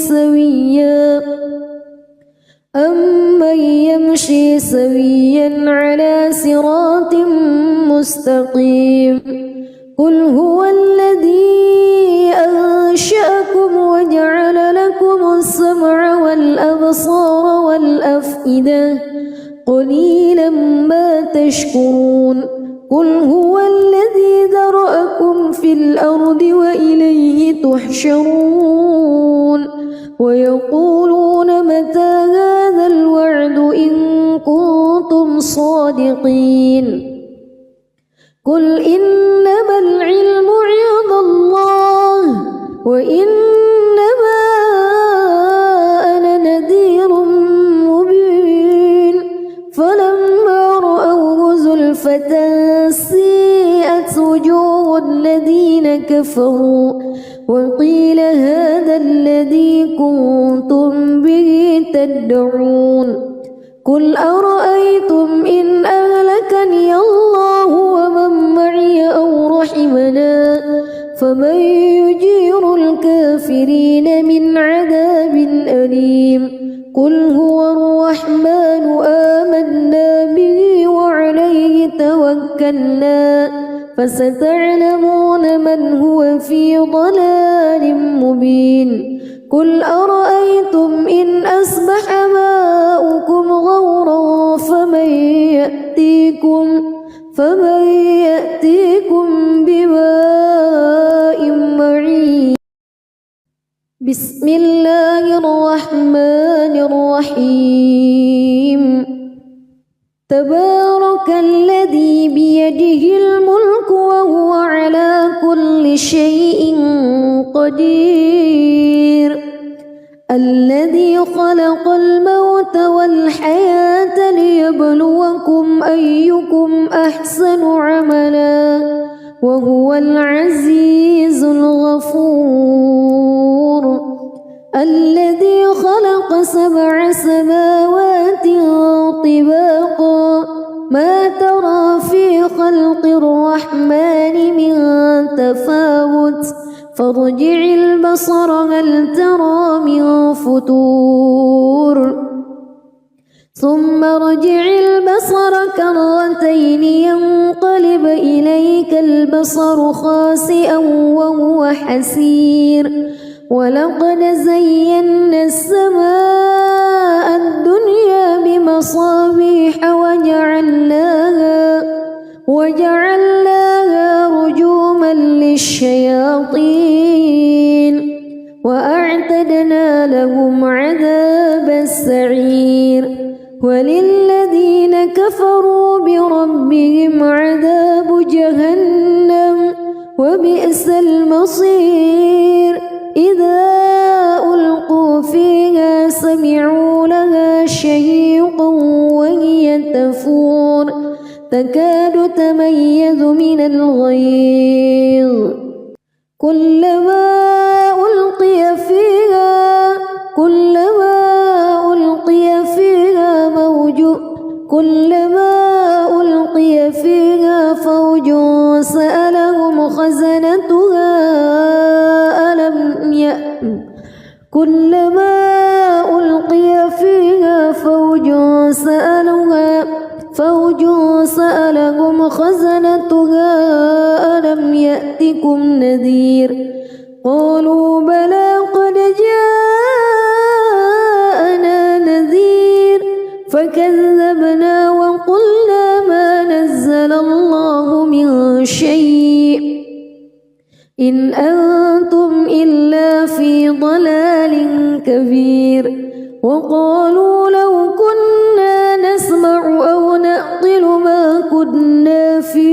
سويا على صراط مستقيم قل هو الذي أنشأكم وجعل لكم السمع والأبصار والأفئدة قليلا ما تشكرون قل هو الذي ذرأكم في الأرض وإليه تحشرون ويقولون متى هذا الوعد إن كنتم صادقين قل إنما العلم عند الله وإنما أنا نذير مبين فلما رأوه زلفة سيئت وجوه الذين كفروا وقيل هذا الذي كنتم به تدعون قل أرأيتم إن أهلكني الله ومن معي أو رحمنا فمن يجير الكافرين من عذاب أليم قل هو الرحمن آمنا به وعليه توكلنا فستعلمون من هو في ضلال مبين قل أرأيتم إن أصبح ماؤكم غورا فمن يأتيكم بماء معين بسم الله الرحمن الرحيم تبارك الذي بيده الملك وهو على كل شيء قدير الذي خلق الموت والحياة ليبلوكم أيكم أحسن عملا وهو العزيز الغفور الذي خلق 7 سماوات طباقا ما ترى في خلق الرحمن من تفاوت فارجع البصر هل ترى من فتور ثم ارجع البصر كرتين ينقلب إليك البصر خاسئا وهو حسير ولقد زينا السماء الدنيا بمصابيح وجعلناها رجوما للشياطين وأعتدنا لهم عذاب السعير وللذين كفروا بربهم عذاب جهنم وبئس المصير إذا ألقوا فيها تكاد تميز من الغيظ كلما ألقي فيها فوج سألهم خزنتها ألم يأتكم نذير قالوا بلى قد جاءنا نذير فكذبنا وقلنا ما نزل الله من شيء إن أنتم إلا في ضلال كبير وقالوا لو كنا نسمع أو نعقل ما كنا في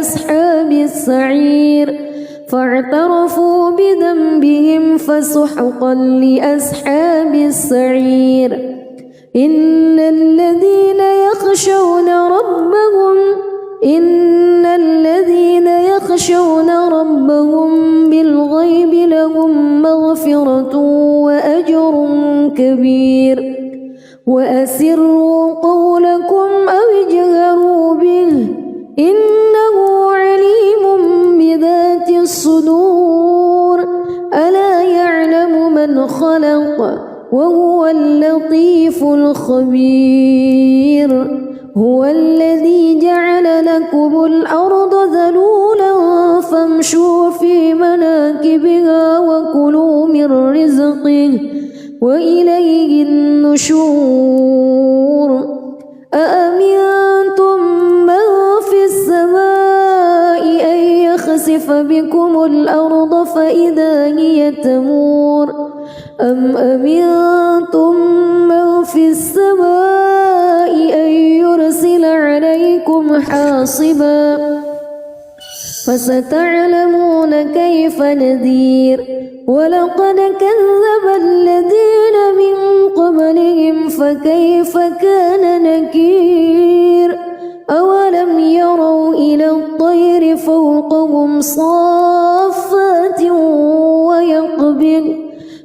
أصحاب السعير فاعترفوا بذنبهم فسحقا لأصحاب السعير إن الذين يخشون ربهم بالغيب لهم مغفرة وأجر كبير وأسروا قولكم أو اجهروا به إنه عليم بذات الصدور ألا يعلم من خلق وهو اللطيف الخبير هو الذي جعل لكم الأرض ذلولا فامشوا في مناكبها وكلوا من رزقه وإليه النشور أأمنتم من في السماء أن يخسف بكم الأرض فإذا هي تمور أم أمنتم من في السماء أن يرسل عليكم حاصبا فستعلمون كيف نذير ولقد كذب الذين من قبلهم فكيف كان نكير أولم يروا إلى الطير فوقهم صافات ويقبض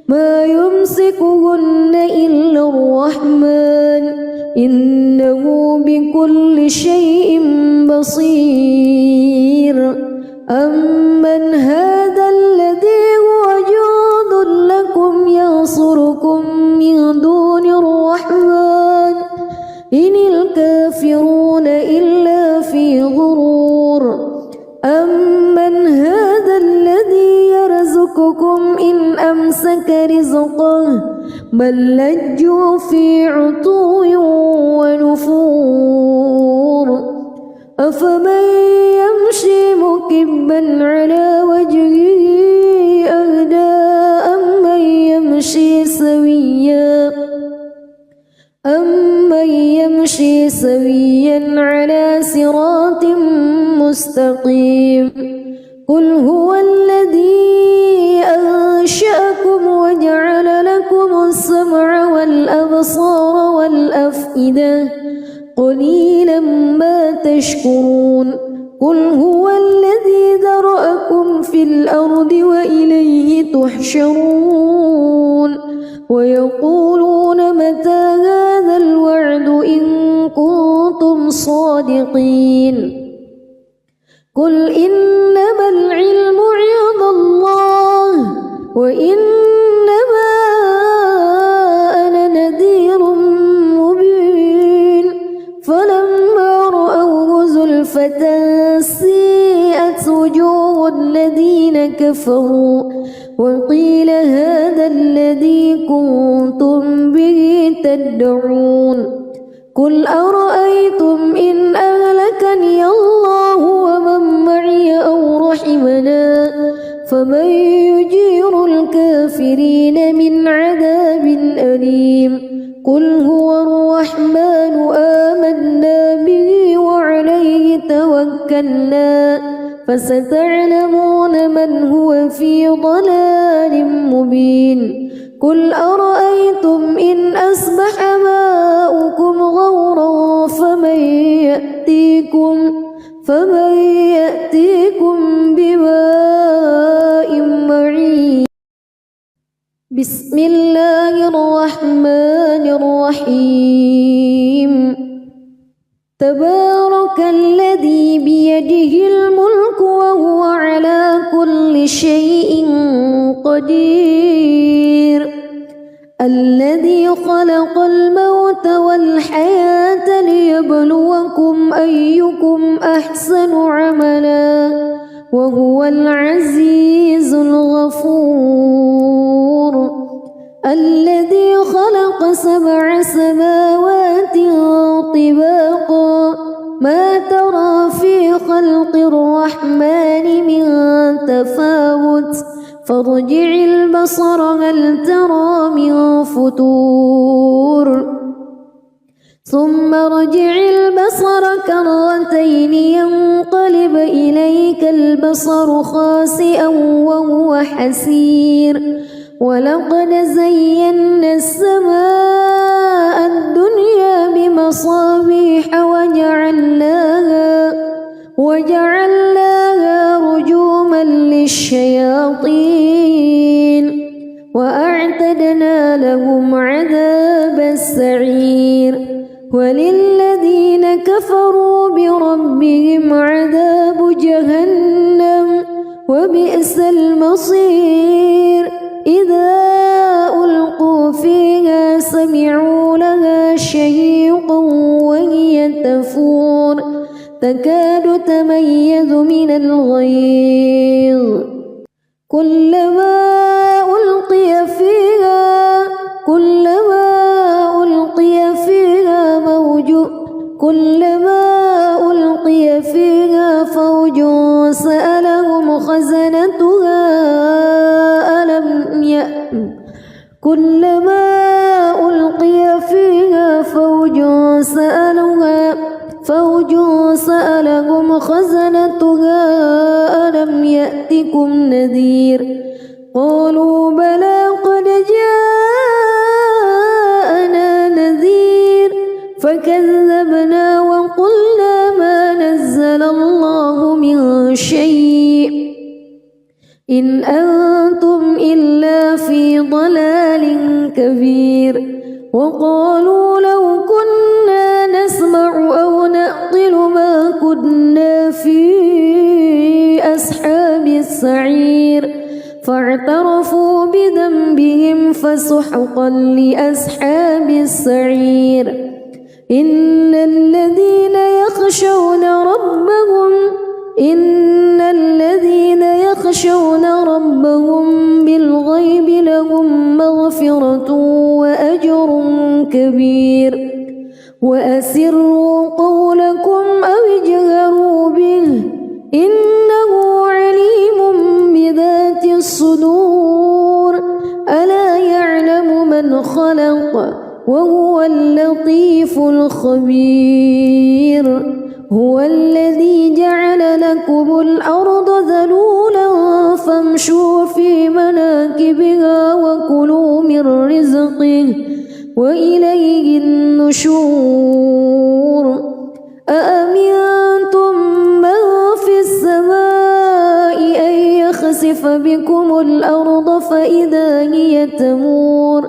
ما يمسكهن إلا الرحمن إنه بكل شيء بصير أمن هذا الذي هو جند لكم ينصركم من دون الرحمن إن الكافرون إلا في غرور أمن هذا الذي يرزقكم إن أمسك رزقه بل لجوا في عتو ونفور أفمن يمشي مكبا على وجهه أهدى أمن يمشي سويا على صراط مستقيم قل هو الذي أنشأكم وجعل لكم السمع والأبصار والأفئدة قليلا ما تشكرون قل هو الذي ذرأكم في الأرض وإليه تحشرون ويقولون متى هذا الوعد إن كنتم صادقين قل إنما العلم عند الله وإنما أنا نذير مبين فلما رأوه زلفة سيئت وجوه الذين كفروا وقيل هذا الذي كنتم به تدعون قل أرأيتم إن أهلكني الله ومن معي أو رحمنا فمن يجير الكافرين من عذاب أليم قل هو الرحمن آمنا به وعليه توكلنا فستعلمون من هو في ضلال مبين قل أرأيتم إن أصبح ماؤكم غورا فمن يأتيكم بماء معين. بسم الله الرحمن الرحيم. تبارك الذي بيده الملك وهو على كل شيء قدير. الذي خلق الموت والحياة ليبلوكم أيكم أحسن عملا وهو العزيز الغفور. الذي خلق 7 سماوات طباقا ما ترى في خلق الرحمن من تفاوت فارجع البصر هل ترى من فتور ثم ارجع البصر كرتين ينقلب إليك البصر خاسئا وهو حسير. ولقد زينا السماء الدنيا بمصابيح وجعلناها رجوما للشياطين وأعتدنا لهم عذاب السعير. وللذين كفروا بربهم عذاب جهنم وبئس المصير. إذا ألقوا فيها سمعوا لها شهيقا وهي تفور تكاد تميز من الغيظ. كلما ألقي فيها فوج سألهم خزنتها ألم يأتكم نذير. قالوا بلى قد جاءنا نذير فكذبنا وقلنا ما نزل الله من شيء إن أنتم إلا في ضلال كبير. وقالوا لو كنا نسمع أو نعقل ما كنا في أصحاب السعير فاعترفوا بذنبهم فسحقا لأصحاب السعير. إن الذين يخشون ربهم بالغيب لهم مغفرة وأجر كبير. وأسروا قولكم أو اجهروا به إنه عليم بذات الصدور. ألا يعلم من خلق وهو اللطيف الخبير. هو الذي جعل لكم الأرض ذلولا فامشوا في مناكبها وكلوا من رزقه وإليه النشور. أأمنتم من في السماء أن يخسف بكم الأرض فإذا هي تمور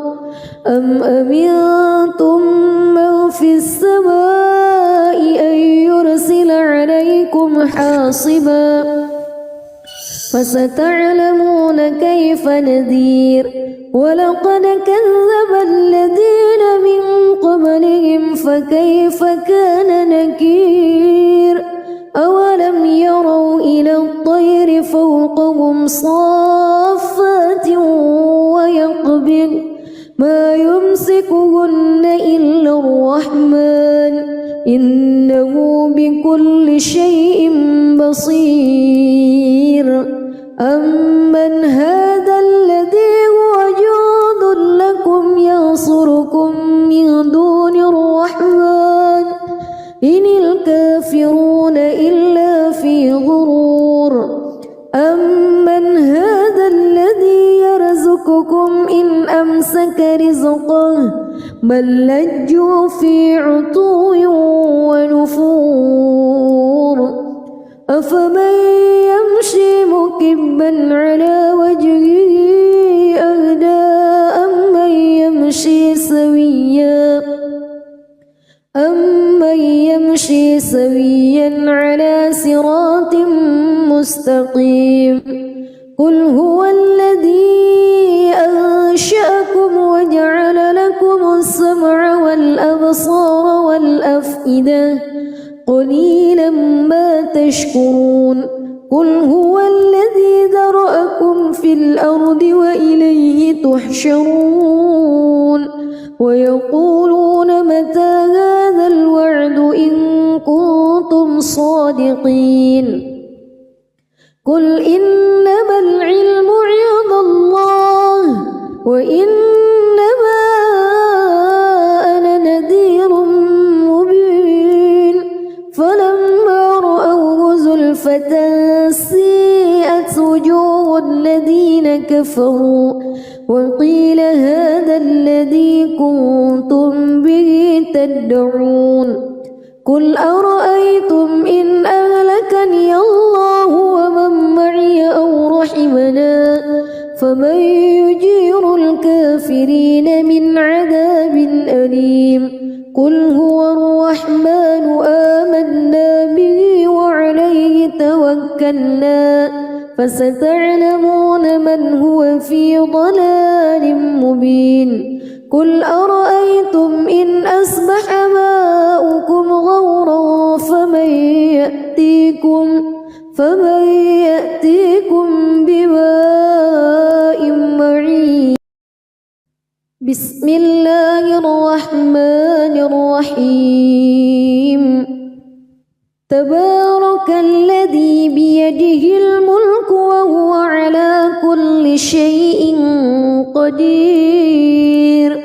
أم أمنتم من في السماء أن يرسل عليكم حاصبا فستعلمون كيف نذير. ولقد كذب الذين من قبلهم فكيف كان نكير. أولم يروا إلى الطير فوقهم صافات ويقبض ما يمسكهن إلا الرحمن إنه بكل شيء بصير. أمن هذا الذي هو جند لكم ينصركم من دون الرحمن إن الكافرون إلا في غرور. أمن هذا الذي يرزقكم إن أمسك رزقه بل لجوا في عتو ونفور. أفمن يمشي مكبا على وجهه أهدى أمن يمشي سويا على صراط مستقيم قل هو الذي أنشأكم وجعل لكم السمع والأبصار والأفئدة قليلا ما تشكرون قل هو الذي ذرأكم في الأرض وإليه تحشرون ويقولون متى هذا الوعد إن كنتم صادقين قل إنما العلم عند الله وإنما أنا نذير مبين فلما رأوه زلفة سيئت وجوه الذين كفروا وقيل هذا الذي كنتم به تدعون قل أرأيتم إن أهلكني الله ومن معي أو رحمنا فمن يجير الكافرين من عذاب أليم قل هو الرحمن آمنا به وعليه توكلنا فستعلمون من هو في ضلال مبين قل أرأيتم إن أصبح ماؤكم غورا فمن يأتيكم بماء معين بسم الله الرحمن الرحيم تبارك الذي بيده الملك وهو على كل شيء قدير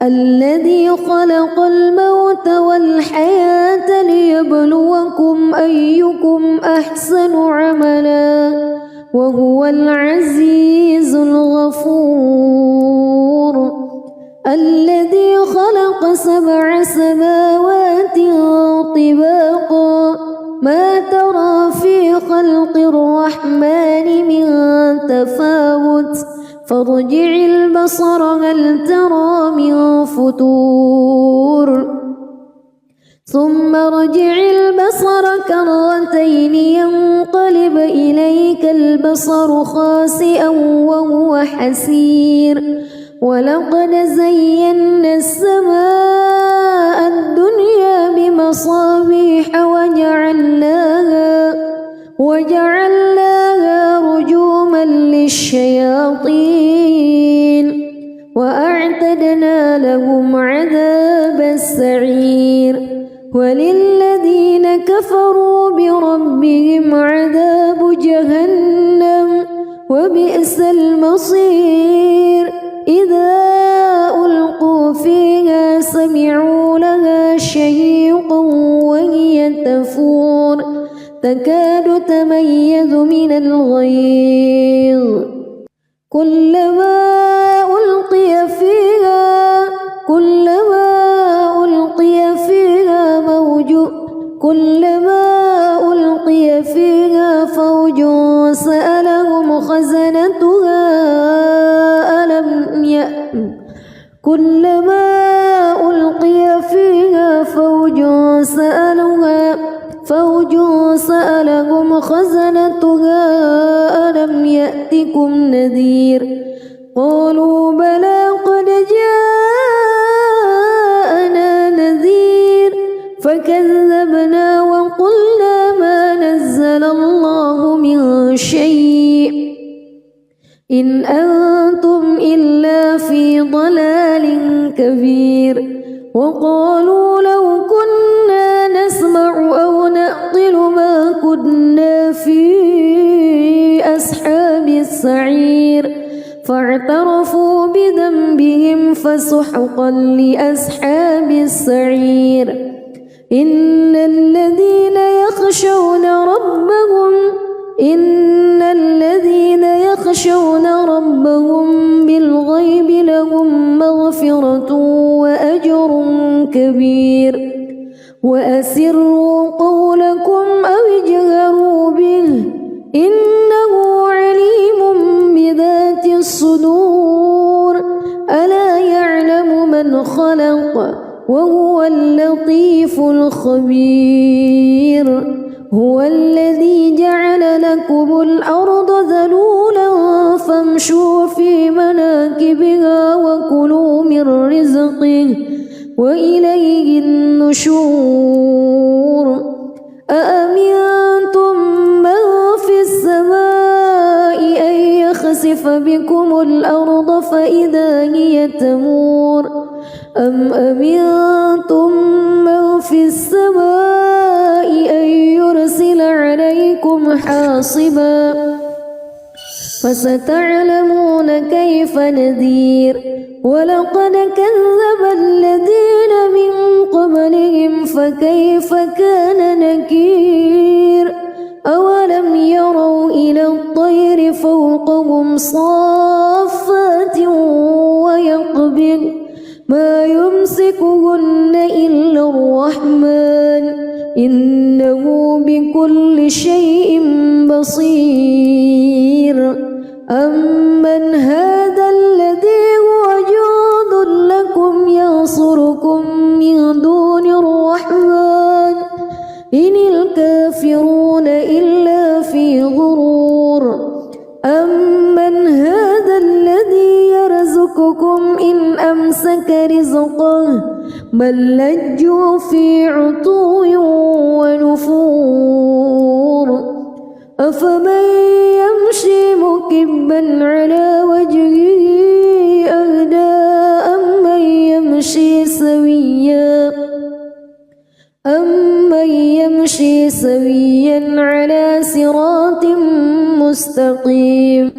الذي خلق الموت والحياة ليبلوكم أيكم أحسن عملا وهو العزيز الغفور الذي خلق 7 سماوات طباقا ما ترى في خلق الرحمن من تفاوت فارجع البصر هل ترى من فتور ثم ارجع البصر كرتين ينقلب إليك البصر خاسئا وهو حسير ولقد زينا السماء الدنيا بمصابيح وجعلناها رجوما للشياطين وأعتدنا لهم عذاب السعير وللذين كفروا بربهم عذاب جهنم وبئس المصير إذا ألقوا فيها سمعوا لها شهيقا وهي تفور تكاد تميز من الغيظ كلما ألقي فيها فوج سألهم خزنتها كلما ألقي فيها فوج سألهم خزنتها ألم يأتكم نذير قالوا بلى قد جاءنا نذير فكذبنا وقلنا ما نزل الله من شيء إن أنتم إلا في ضلال كبير وقالوا لو كنا نسمع أو نعقل ما كنا في أصحاب السعير فاعترفوا بذنبهم فسحقا لأصحاب السعير إن الذين يخشون ربهم بالغيب لهم مغفرة وأجر كبير وأسروا قولكم أو اجهروا خبير هو الذي جعل لكم الأرض ذلولا فامشوا في مناكبها وكلوا من رزقه وإليه النشور أأمنتم من في السماء أن يخسف بكم الأرض فإذا هي تمور أم أمنتم من في السماء أن يرسل عليكم حاصبا فستعلمون كيف نذير ولقد كذب الذين من قبلهم فكيف كان نكير أولم يروا إلى الطير فوقهم صافات ويقبض ما يمسكهن إلا الرحمن إنه بكل شيء بصير أمن هذا الذي هو جند لكم ينصركم من دون الرحمن إن الكافرون إلا في غرور أمن هذا الذي يرزقكم إن أمسك رزقه بل لجوا في عتو ونفور أفمن يمشي مكبا على وجهه أهدى أمن يمشي سويا على صراط مستقيم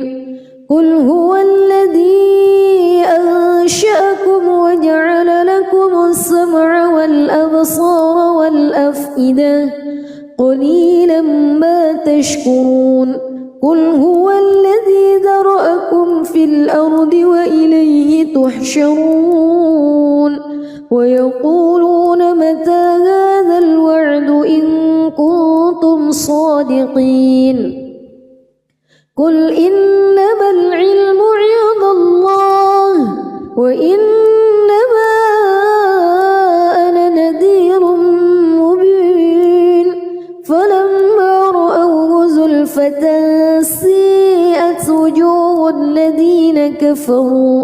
قل هو الذي أنشأكم وجعل لكم السمع والأبصار والأفئدة قليلا ما تشكرون قل هو الذي ذرأكم في الأرض وإليه تحشرون ويقولون متى هذا الوعد إن كنتم صادقين قل إنما العلم عند الله وإنما أنا نذير مبين فلما رأوه زلفة سيئت وجوه الذين كفروا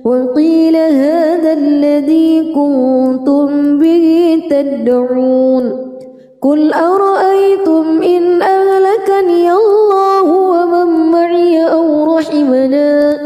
وقيل هذا الذي كنتم به تدعون قل أرأيتم إن أهلكني الله ومن معي أو رحمنا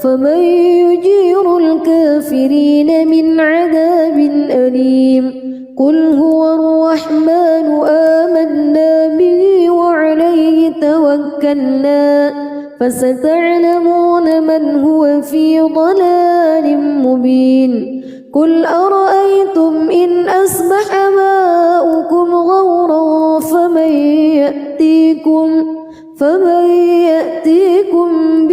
فمن يجير الكافرين من عذاب أليم قل هو الرحمن آمنا به وعليه توكلنا فستعلمون من هو في ضلال مبين قل أرأيتم إن أصبح ماؤكم غورا فمن يأتيكم